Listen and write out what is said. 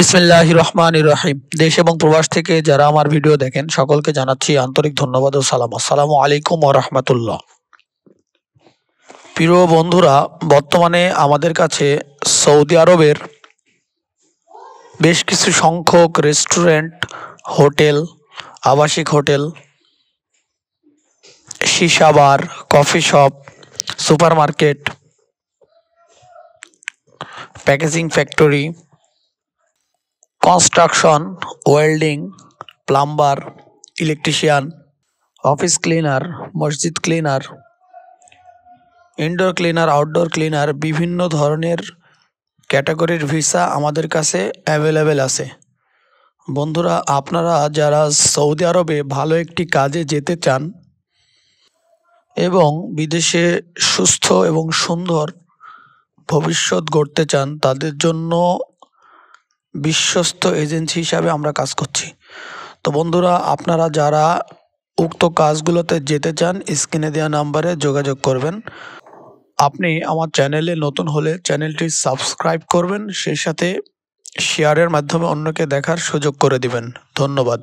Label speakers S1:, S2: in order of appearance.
S1: বিসমিল্লাহির রহমানির রহিম। দেশ এবং প্রবাস থেকে যারা আমার ভিডিও দেখেন সকলকে জানাচ্ছি আন্তরিক ধন্যবাদ ও সালাম। আসসালামু আলাইকুম ওয়া রাহমাতুল্লাহ। প্রিয় বন্ধুরা, বর্তমানে আমাদের কাছে সৌদি আরবের বেশ কিছু সংখ্যক রেস্টুরেন্ট, হোটেল, আবাসিক হোটেল, শিশা bar, coffee shop, supermarket, packaging factory, construction, welding, plumber, electrician, office cleaner, মসজিদ cleaner, indoor cleaner, outdoor cleaner, বিভিন্ন ধরনের ক্যাটাগরির ভিসা আমাদের কাছে অ্যাভেলেবেল আছে। বন্ধুরা, আপনারা যারা সৌদি আরবে ভালো একটি কাজে যেতে চান এবং বিদেশে সুস্থ এবং সুন্দর ভবিষ্যৎ গড়তে চান, তাদের জন্য বিশ্বস্ত এজেন্সি হিসাবে আমরা কাজ করছি। তো বন্ধুরা, আপনারা যারা উক্ত কাজগুলোতে যেতে চান, স্ক্রিনে দেওয়া নাম্বারে যোগাযোগ করবেন। আপনি আমার চ্যানেলে নতুন হলে চ্যানেলটি সাবস্ক্রাইব করবেন, সেই সাথে শেয়ারের মাধ্যমে অন্যকে দেখার সুযোগ করে দিবেন। ধন্যবাদ।